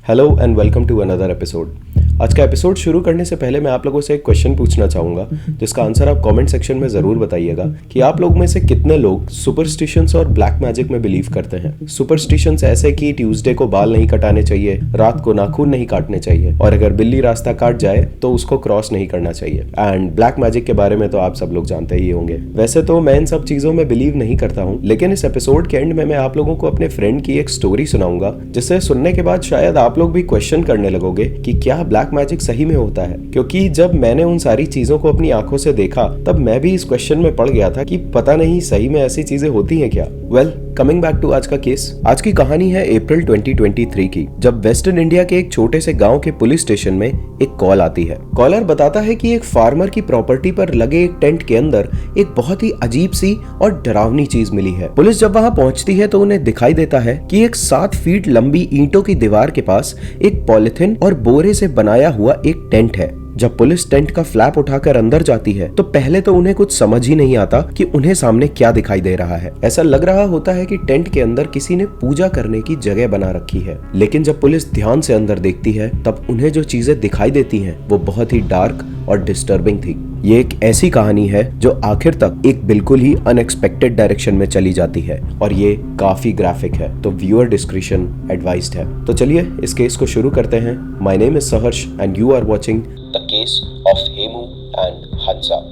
Hello and welcome to another episode. आज का episode शुरू करने से पहले मैं आप लोगों से एक क्वेश्चन पूछना चाहूँगा, जिसका आंसर आप कमेंट सेक्शन में ज़रूर बताइएगा कि आप लोग में से कितने लोग सुपरस्टिशंस और ब्लैक मैजिक में बिलीव करते हैं। सुपरस्टिशंस ऐसे कि ट्यूसडे को बाल नहीं कटाने चाहिए, रात को नाखून नहीं काटने चाहिए और अगर बिल्ली रास्ता काट जाए तो उसको क्रॉस नहीं करना चाहिए। एंड ब्लैक मैजिक के बारे में तो आप सब लोग जानते ही होंगे। वैसे तो मैं इन सब चीज़ों में बिलीव नहीं करता हूँ, लेकिन इस एपिसोड के एंड में मैं आप लोगों को अपने फ्रेंड की एक स्टोरी सुनाऊंगा, जिसे सुनने के बाद शायद आप लोग भी क्वेश्चन करने लगोगे कि क्या ब्लैक मैजिक सही में होता है। क्योंकि जब मैंने उन सारी चीजों को अपनी आंखों से देखा तब मैं भी इस क्वेश्चन में पड़ गया था कि पता नहीं सही में ऐसी चीजें होती हैं क्या। वेल, कमिंग बैक टू आज का केस। आज की कहानी है अप्रैल 2023 की, जब वेस्टर्न इंडिया के एक छोटे से गांव के पुलिस स्टेशन में एक कॉल आती है। कॉलर बताता है कि एक फार्मर की प्रॉपर्टी पर लगे एक टेंट के अंदर एक बहुत ही अजीब सी और डरावनी चीज मिली है। पुलिस जब वहां पहुंचती है तो उन्हें दिखाई देता है कि एक 7 फीट लंबी ईंटों की दीवार के पास एक पॉलिथिन और बोरे से बनाया हुआ एक टेंट है। जब पुलिस टेंट का फ्लैप उठाकर अंदर जाती है तो पहले तो उन्हें कुछ समझ ही नहीं आता कि उन्हें सामने क्या दिखाई दे रहा है। ऐसा लग रहा होता है कि टेंट के अंदर किसी ने पूजा करने की जगह बना रखी है। लेकिन जब पुलिस ध्यान से अंदर देखती है तब उन्हें जो चीजें दिखाई देती हैं वो बहुत ही डार्क और डिस्टर्बिंग थी। ये एक ऐसी कहानी है जो आखिर तक एक बिल्कुल ही अनएक्सपेक्टेड डायरेक्शन में चली जाती है और ये काफी ग्राफिक है, तो व्यूअर डिस्क्रिप्शन एडवाइज्ड है। तो चलिए इस केस को शुरू करते हैं। My name is Saharsh and you are watching the case of Hemu and Hansa.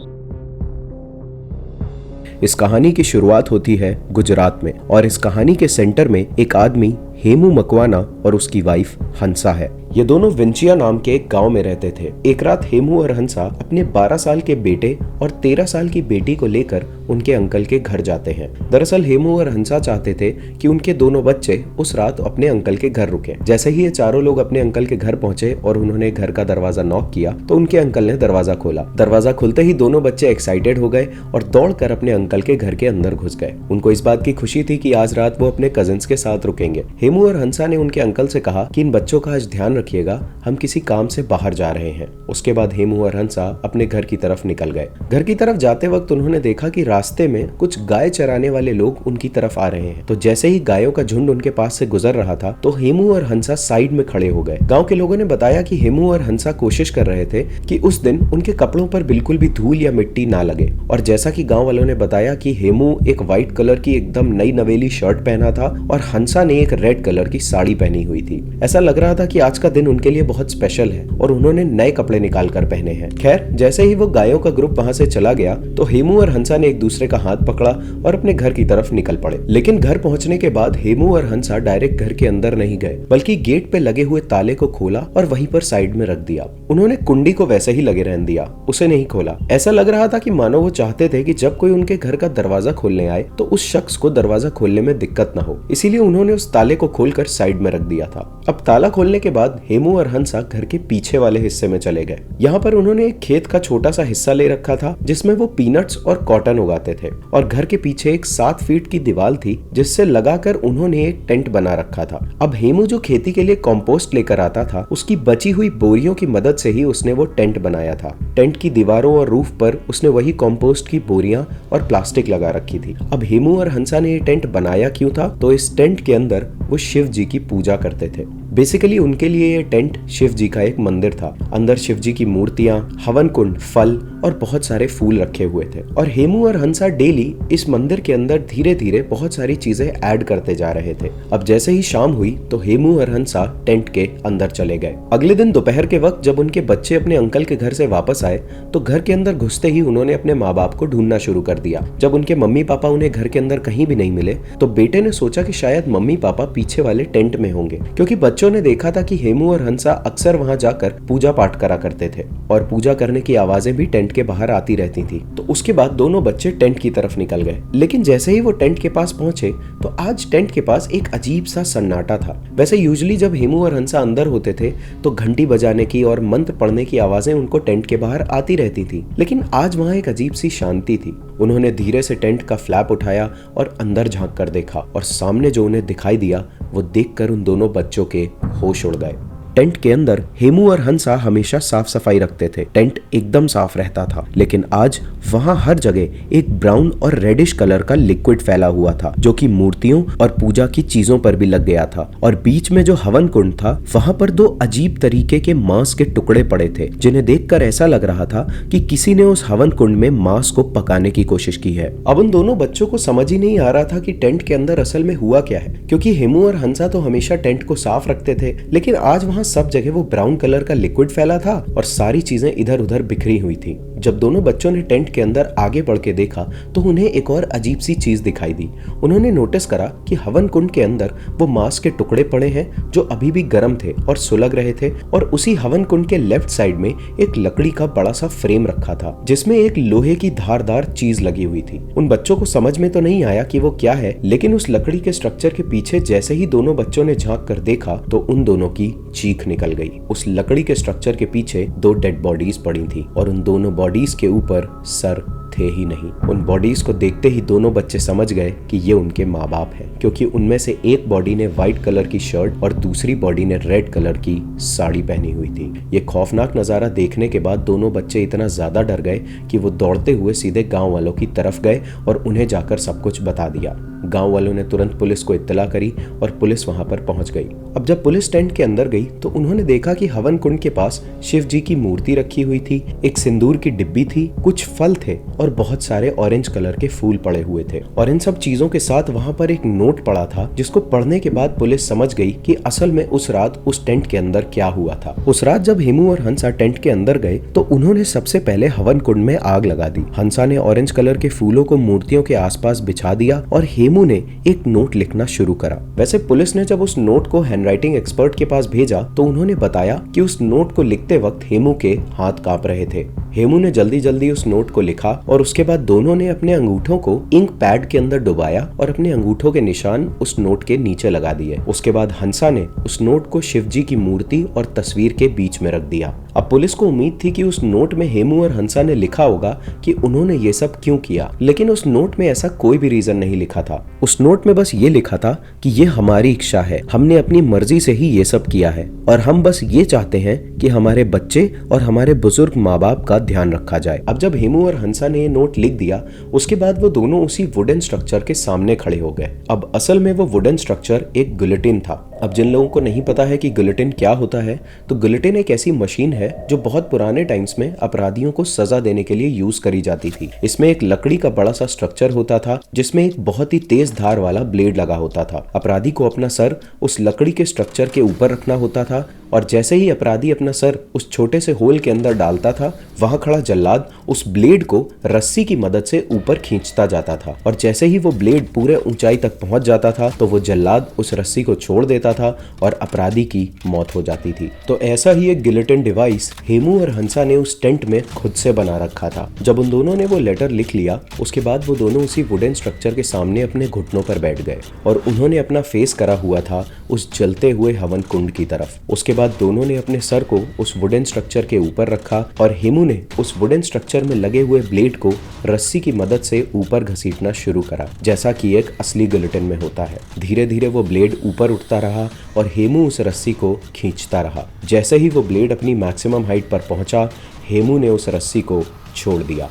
इस कहानी की शुरुआत होती है गुजरात में और इस कहानी के सेंटर में एक आदमी हेमू मकवाना और उसकी वाइफ हंसा है। ये दोनों विंचिया नाम के एक गांव में रहते थे। एक रात हेमू और हंसा अपने 12 साल के बेटे और 13 साल की बेटी को लेकर उनके अंकल के घर जाते हैं। दरअसल हेमू और हंसा चाहते थे कि उनके दोनों बच्चे उस रात अपने अंकल के घर रुके। जैसे ही ये चारों लोग अपने अंकल के घर पहुंचे और उन्होंने घर का दरवाजा नॉक किया तो उनके अंकल ने दरवाजा खोला। दरवाजा खुलते ही दोनों बच्चे एक्साइटेड हो गए और दौड़कर अपने अंकल के घर के अंदर घुस गए। उनको इस बात की खुशी थी कि आज रात वो अपने कजिन्स के साथ रुकेंगे। हेमू और हंसा ने उनके अंकल से कहा कि इन बच्चों का आज ध्यान रखिएगा, हम किसी काम से बाहर जा रहे हैं। उसके बाद हेमू और हंसा अपने घर की तरफ निकल गए। घर की तरफ जाते वक्त उन्होंने देखा कि रास्ते में कुछ गाय चराने वाले लोग उनकी तरफ आ रहे हैं। तो जैसे ही गायों का झुंड उनके पास से गुजर रहा था तो हेमू और हंसा साइड में खड़े हो गए। गांव के लोगों ने बताया कि हेमू और हंसा कोशिश कर रहे थे कि उस दिन उनके कपड़ों पर बिल्कुल भी धूल या मिट्टी ना लगे। और जैसा कि गांव वालों ने बताया कि हेमू एक व्हाइट कलर की एकदम नई नवेली शर्ट पहना था और हंसा ने एक रेड कलर की साड़ी पहनी हुई थी। ऐसा लग रहा था कि आज का दिन उनके लिए बहुत स्पेशल है और उन्होंने नए कपड़े निकाल कर पहने हैं। खैर, जैसे ही वो गायों का ग्रुप वहां से चला गया तो हेमू और हंसा ने एक दूसरे का हाथ पकड़ा और अपने घर की तरफ निकल पड़े। लेकिन घर पहुंचने के बाद हेमू और हंसा डायरेक्ट घर के अंदर नहीं गए, बल्कि गेट पे लगे हुए ताले को खोला और वहीं पर साइड में रख दिया। उन्होंने कुंडी को वैसे ही लगे रहने दिया, उसे नहीं खोला। ऐसा लग रहा था कि मानो वो चाहते थे कि जब कोई उनके घर का दरवाजा खोलने आए तो उस शख्स को दरवाजा खोलने में दिक्कत न हो, इसीलिए उन्होंने उस ताले को खोलकर साइड में रख दिया था। अब ताला खोलने के बाद हेमू और हंसा घर के पीछे वाले हिस्से में चले गए। यहाँ पर उन्होंने एक खेत का छोटा सा हिस्सा ले रखा था जिसमें वो पीनट्स और कॉटन उगाते थे और घर के पीछे एक 7 फीट की दीवार थी जिससे लगाकर उन्होंने एक टेंट बना रखा था। अब हेमू जो खेती के लिए कंपोस्ट लेकर आता था उसकी बची हुई बोरियों की मदद से ही उसने वो टेंट बनाया था। टेंट की दीवारों और रूफ पर उसने वही कंपोस्ट की बोरियां और प्लास्टिक लगा रखी थी। अब हेमू और हंसा ने ये टेंट बनाया क्यों था? तो इस टेंट के अंदर वो शिव जी की पूजा करते थे। बेसिकली उनके लिए ये टेंट शिव जी का एक मंदिर था। अंदर शिव जी की मूर्तियां, हवन कुंड, फल और बहुत सारे फूल रखे हुए थे और हेमू और हंसा डेली इस मंदिर के अंदर धीरे धीरे बहुत सारी चीजें ऐड करते जा रहे थे। अब जैसे ही शाम हुई तो हेमू और हंसा टेंट के अंदर चले गए। अगले दिन दोपहर के वक्त जब उनके बच्चे अपने अंकल के घर से वापस आए तो घर के अंदर घुसते ही उन्होंने अपने माँ बाप को ढूंढना शुरू कर दिया। जब उनके मम्मी पापा उन्हें घर के अंदर कहीं भी नहीं मिले तो बेटे ने सोचा कि शायद मम्मी पापा पीछे वाले टेंट में होंगे, क्योंकि बच्चों ने देखा था कि हेमू और हंसा अक्सर वहां जाकर पूजा पाठ करा करते थे और पूजा करने की आवाजें भी टेंट के बाहर आती रहती थी। तो उसके बाद दोनों बच्चे टेंट की तरफ निकल गए। लेकिन जैसे ही वो टेंट के पास पहुंचे तो आज टेंट के पास एक अजीब सा सन्नाटा था। वैसे यूजुअली जब हेमू और हंसा अंदर होते थे तो घंटी बजाने की और मंत्र पढ़ने की आवाजें उनको टेंट के बाहर आती रहती थी, लेकिन आज वहां एक अजीब सी शांति थी। उन्होंने धीरे से टेंट का फ्लैप उठाया और अंदर झांक कर देखा और सामने जो उन्हें दिखाई दिया वो देखकर उन दोनों बच्चों के होश उड़ गए। टेंट के अंदर हेमू और हंसा हमेशा साफ सफाई रखते थे। टेंट एकदम साफ रहता था, लेकिन आज वहाँ हर जगह एक ब्राउन और रेडिश कलर का लिक्विड फैला हुआ था, जो कि मूर्तियों और पूजा की चीजों पर भी लग गया था। और बीच में जो हवन कुंड था, वहाँ पर दो अजीब तरीके के मांस के टुकड़े पड़े थे, जिन्हें देखकर ऐसा लग रहा था कि किसी ने उस हवन कुंड में मांस को पकाने की कोशिश की है। अब उन दोनों बच्चों को समझ ही नहीं आ रहा था कि टेंट के अंदर असल में हुआ क्या है, क्योंकि हेमू और हंसा तो हमेशा टेंट को साफ रखते थे, लेकिन आज वहाँ सब जगह वो ब्राउन कलर का लिक्विड फैला था और सारी चीजें इधर उधर बिखरी हुई थी। जब दोनों बच्चों ने टेंट के अंदर आगे बढ़ के देखा तो उन्हें एक और अजीब सी चीज दिखाई दी। उन्होंने नोटिस करा कि हवन कुंड के अंदर वो मांस के टुकड़े पड़े हैं जो अभी भी गर्म थे और सुलग रहे थे, और उसी हवन कुंड के लेफ्ट साइड में एक लकड़ी का बड़ा सा फ्रेम रखा था, जिसमें एक लोहे की धारदार चीज लगी हुई थी। उन बच्चों को समझ में तो नहीं आया कि वो क्या है, लेकिन उस लकड़ी के स्ट्रक्चर के पीछे जैसे ही दोनों बच्चों ने झांक कर देखा तो उन दोनों की चीख निकल गई। उस लकड़ी के स्ट्रक्चर के पीछे दो डेड बॉडीज पड़ी थी और उन दोनों बॉडीज के ऊपर सर थे ही नहीं। उन बॉडीज को देखते ही दोनों बच्चे समझ गए कि ये उनके माँ बाप हैं, क्योंकि उनमें से एक बॉडी ने व्हाइट कलर की शर्ट और दूसरी बॉडी ने रेड कलर की साड़ी पहनी हुई थी। ये खौफनाक नजारा देखने के बाद दोनों बच्चे इतना ज्यादा डर गए कि वो दौड़ते हुए सीधे गांव वालों की तरफ गए और उन्हें जाकर सब कुछ बता दिया। गांव वालों ने तुरंत पुलिस को इत्तला करी और पुलिस वहां पर पहुंच गई। अब जब पुलिस टेंट के अंदर गई तो उन्होंने देखा कि हवन कुंड के पास शिव जी की मूर्ति रखी हुई थी, एक सिंदूर की डिब्बी थी, कुछ फल थे और बहुत सारे ऑरेंज कलर के फूल पड़े हुए थे। और इन सब चीजों के साथ वहां पर एक नोट पड़ा था, जिसको पढ़ने के बाद पुलिस समझ गई कि असल में उस रात उस टेंट के अंदर क्या हुआ था। उस रात जब हेमू और हंसा टेंट के अंदर गए तो उन्होंने सबसे पहले हवन कुंड में आग लगा दी। हंसा ने ऑरेंज कलर के फूलों को मूर्तियों के आसपास बिछा दिया और हेमू ने एक नोट लिखना शुरू करा। वैसे पुलिस ने जब उस नोट को हैंडराइटिंग एक्सपर्ट के पास भेजा तो उन्होंने बताया कि उस नोट को लिखते वक्त हेमू के हाथ कांप रहे थे। हेमू ने जल्दी जल्दी उस नोट को लिखा और उसके बाद दोनों ने अपने अंगूठों को इंक पैड के अंदर डुबाया और अपने अंगूठों के निशान उस नोट के नीचे लगा दिए। उसके बाद हंसा ने उस नोट को शिव जी की मूर्ति और तस्वीर के बीच में रख दिया। अब पुलिस को उम्मीद थी कि उस नोट में हेमू और हंसा ने लिखा होगा कि उन्होंने ये सब क्यों किया, लेकिन उस नोट में ऐसा कोई भी रीजन नहीं लिखा था। उस नोट में बस ये लिखा था कि ये हमारी इच्छा है, हमने अपनी मर्जी से ही ये सब किया है और हम बस ये चाहते हैं कि हमारे बच्चे और हमारे बुजुर्ग माँ बाप का ध्यान रखा जाए। अब जब हेमू और हंसा ने ये नोट लिख दिया उसके बाद वो दोनों उसी वुडन स्ट्रक्चर के सामने खड़े हो गए। अब असल में वो वुडन स्ट्रक्चर एक गिलोटिन था। अब जिन लोगों को नहीं पता है कि गिलोटिन क्या होता है, तो गिलोटिन एक ऐसी मशीन है जो बहुत पुराने टाइम्स में अपराधियों को सजा देने के लिए यूज करी जाती थी। इसमें एक लकड़ी का बड़ा सा स्ट्रक्चर होता था जिसमें एक बहुत ही तेज धार वाला ब्लेड लगा होता था। अपराधी को अपना सर उस लकड़ी के स्ट्रक्चर के ऊपर रखना होता था और जैसे ही अपराधी अपना सर उस छोटे से होल के अंदर डालता था, वहां खड़ा जल्लाद उस ब्लेड को रस्सी की मदद से ऊपर खींचता जाता था और जैसे ही वो ब्लेड पूरे ऊंचाई तक पहुंच जाता था तो वो जल्लाद उस रस्सी को छोड़ देता था और अपराधी की मौत हो जाती थी। तो ऐसा ही एक गिलोटिन डिवाइस हेमू और हंसा ने उस टेंट में खुद से बना रखा था। जब उन दोनों ने वो लेटर लिख लिया उसके बाद वो दोनों उसी वुडन स्ट्रक्चर के सामने अपने घुटनों पर बैठ गए और उन्होंने अपना फेस करा हुआ था उस जलते हुए हवन कुंड की तरफ। उसके बाद दोनों ने अपने सर को उस वुडन स्ट्रक्चर के ऊपर रखा और हेमू ने उस वुडन स्ट्रक्चर में लगे हुए ब्लेड को रस्सी की मदद से ऊपर घसीटना शुरू करा, जैसा कि एक असली गिलोटिन में होता है। धीरे धीरे वो ब्लेड ऊपर उठता रहा और हेमू उस रस्सी को खींचता रहा। जैसे ही वो ब्लेड अपनी मैक्सिमम हाइट पर पहुंचा, हेमू ने उस रस्सी को छोड़ दिया।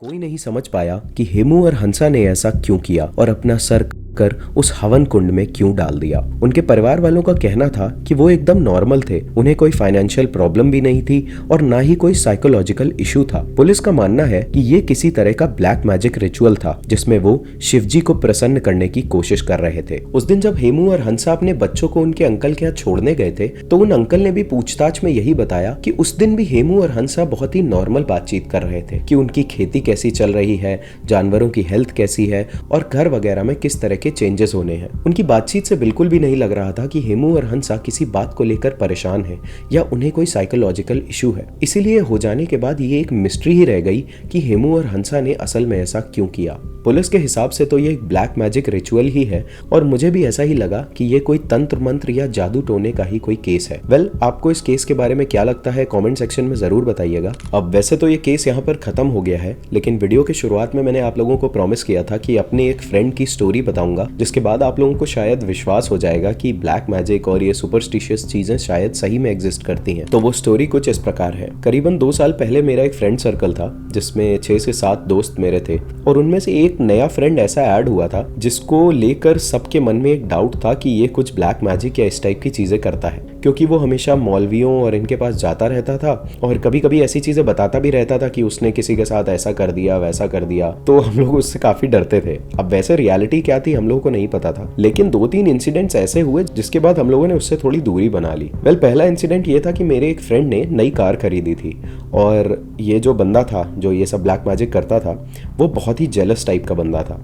कोई नहीं समझ पाया कि हेमू और हंसा ने ऐसा क्यों किया और अपना सर कर उस हवन कुंड में क्यों डाल दिया। उनके परिवार वालों का कहना था कि वो एकदम नॉर्मल थे, उन्हें कोई फाइनेंशियल प्रॉब्लम भी नहीं थी और ना ही कोई साइकोलॉजिकल इशू था। पुलिस का मानना है कि ये किसी तरह का ब्लैक मैजिक रिचुअल था जिसमें वो शिवजी को प्रसन्न करने की कोशिश कर रहे थे। उस दिन जब हेमू और हंसा अपने बच्चों को उनके अंकल के यहाँ छोड़ने गए थे तो उन अंकल ने भी पूछताछ में यही बताया कि उस दिन भी हेमू और हंसा बहुत ही नॉर्मल बातचीत कर रहे थे कि उनकी खेती कैसी चल रही है, जानवरों की हेल्थ कैसी है और घर वगैरह में किस तरह के चेंजेस होने हैं। उनकी बातचीत से बिल्कुल भी नहीं लग रहा था कि हेमू और हंसा किसी बात को लेकर परेशान हैं या उन्हें कोई साइकोलॉजिकल इशू है। इसीलिए हो जाने के बाद ये एक मिस्ट्री ही रह गई कि हेमू और हंसा ने असल में ऐसा क्यों किया। पुलिस के हिसाब से तो ये एक ब्लैक मैजिक रिचुअल ही है और मुझे भी ऐसा ही लगा कि ये कोई तंत्र मंत्र या जादू टोने का ही कोई केस है। वेल, आपको इस केस के बारे में क्या लगता है कमेंट सेक्शन में जरूर बताइएगा। अब वैसे तो ये केस यहाँ पर खत्म हो गया है, लेकिन वीडियो के शुरुआत में मैंने आप लोगों को प्रॉमिस किया था कि अपने एक फ्रेंड की स्टोरी बताऊंगा, जिसके बाद आप लोगों को शायद विश्वास हो जाएगा कि ब्लैक मैजिक और ये सुपरस्टिशियस चीजें शायद सही में एग्जिस्ट करती हैं। तो वो स्टोरी कुछ इस प्रकार है। करीबन 2 साल पहले मेरा एक फ्रेंड सर्कल था जिसमें 6 से 7 दोस्त मेरे थे और उनमें से एक नया फ्रेंड ऐसा ऐड हुआ था जिसको लेकर सबके मन में एक डाउट था कि ये कुछ ब्लैक मैजिक या इस टाइप की चीजें करता है, क्योंकि वो हमेशा मौलवियों और इनके पास जाता रहता था और कभी कभी ऐसी चीजें बताता भी रहता था कि उसने किसी के साथ ऐसा कर दिया वैसा कर दिया। तो हम लोग उससे काफी डरते थे। अब वैसे रियलिटी क्या थी हम लोगों को नहीं पता था, लेकिन 2-3 इंसिडेंट्स ऐसे हुए जिसके बाद हम लोगों ने उससे थोड़ी दूरी बना ली। वेल, पहला इंसिडेंट ये था कि मेरे एक फ्रेंड ने नई कार खरीदी थी और ये जो बंदा था जो ये सब ब्लैक मैजिक करता था वो बहुत ही जेलस टाइप का बंदा था।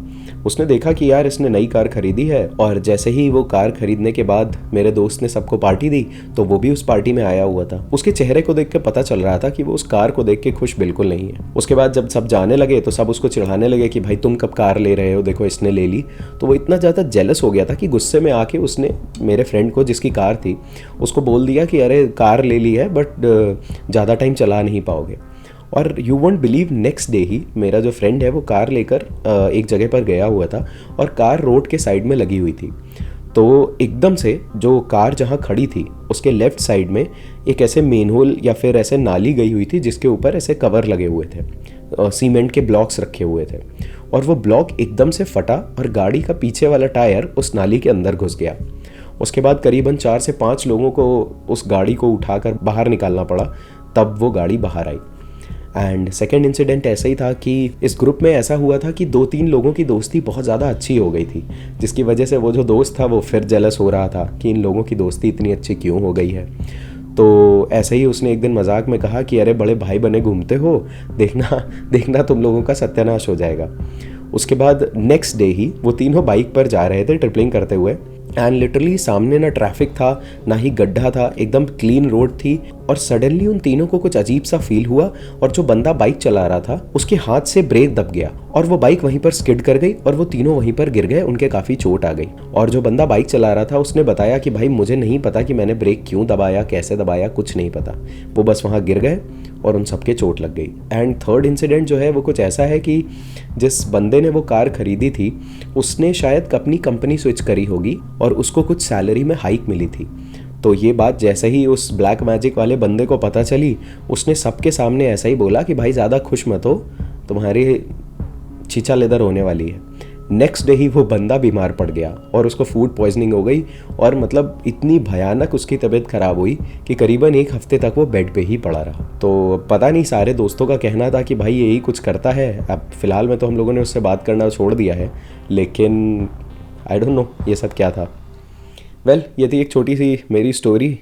उसने देखा कि यार इसने नई कार खरीदी है और जैसे ही वो कार खरीदने के बाद मेरे दोस्त ने सबको पार्टी दी तो वो भी उस पार्टी में आया हुआ था। उसके चेहरे को देख के पता चल रहा था कि वो उस कार को देख के खुश बिल्कुल नहीं है। उसके बाद जब सब जाने लगे तो सब उसको चिढ़ाने लगे कि भाई तुम कब कार ले रहे हो, देखो इसने ले ली। तो वो इतना ज़्यादा जेलस हो गया था कि गुस्से में आके उसने मेरे फ्रेंड को जिसकी कार थी उसको बोल दिया कि अरे कार ले ली है बट ज़्यादा टाइम चला नहीं पाओगे। और you won't believe, next day ही मेरा जो फ्रेंड है वो कार लेकर एक जगह पर गया हुआ था और कार रोड के साइड में लगी हुई थी। तो एकदम से जो कार जहाँ खड़ी थी उसके लेफ्ट साइड में एक ऐसे मेन होल या फिर ऐसे नाली गई हुई थी जिसके ऊपर ऐसे कवर लगे हुए थे, सीमेंट के ब्लॉक्स रखे हुए थे और वो ब्लॉक एकदम से फटा और गाड़ी का पीछे वाला टायर उस नाली के अंदर घुस गया। उसके बाद करीबन 4 से 5 लोगों को उस गाड़ी को उठाकर बाहर निकालना पड़ा, तब वो गाड़ी बाहर आई। एंड सेकेंड इंसिडेंट ऐसा ही था कि इस ग्रुप में ऐसा हुआ था कि 2-3 लोगों की दोस्ती बहुत ज़्यादा अच्छी हो गई थी, जिसकी वजह से वो जो दोस्त था वो फिर जेलस हो रहा था कि इन लोगों की दोस्ती इतनी अच्छी क्यों हो गई है। तो ऐसे ही उसने एक दिन मजाक में कहा कि अरे बड़े भाई बने घूमते हो, देखना तुम लोगों का सत्यानाश हो जाएगा। उसके बाद नेक्स्ट डे ही वो तीनों बाइक पर जा रहे थे ट्रिपलिंग करते हुए एंड लिटरली सामने ना ट्रैफिक था ना ही गड्ढा था, एकदम क्लीन रोड थी और सडनली उन तीनों को कुछ अजीब सा फील हुआ और जो बंदा बाइक चला रहा था उसके हाथ से ब्रेक दब गया और वो बाइक वहीं पर स्किड कर गई और वो तीनों वहीं पर गिर गए, उनके काफ़ी चोट आ गई। और जो बंदा बाइक चला रहा था उसने बताया कि भाई मुझे नहीं पता कि मैंने ब्रेक क्यों दबाया, कैसे दबाया, कुछ नहीं पता, वो बस वहाँ गिर गए और उन सबके चोट लग गई। एंड थर्ड इंसिडेंट जो है वो कुछ ऐसा है कि जिस बंदे ने वो कार खरीदी थी उसने शायद अपनी कंपनी स्विच करी होगी और उसको कुछ सैलरी में हाइक मिली थी। तो ये बात जैसे ही उस ब्लैक मैजिक वाले बंदे को पता चली उसने सबके सामने ऐसा ही बोला कि भाई ज़्यादा खुश मत हो, तुम्हारी छीछा लेदर होने वाली है। नेक्स्ट डे ही वो बंदा बीमार पड़ गया और उसको फूड पॉइजनिंग हो गई और मतलब इतनी भयानक उसकी तबीयत खराब हुई कि करीबन 1 हफ्ते तक वो बेड पे ही पड़ा रहा। तो पता नहीं, सारे दोस्तों का कहना था कि भाई यही कुछ करता है। अब फिलहाल में तो हम लोगों ने उससे बात करना छोड़ दिया है, लेकिन आई डोंट नो ये सब क्या था। वेल, ये थी एक छोटी सी मेरी स्टोरी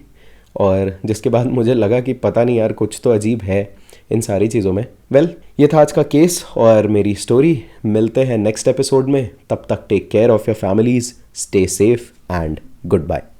और जिसके बाद मुझे लगा कि पता नहीं यार कुछ तो अजीब है इन सारी चीज़ों में। वेल, ये था आज का केस और मेरी स्टोरी। मिलते हैं नेक्स्ट एपिसोड में, तब तक take care of your families, stay safe and good bye.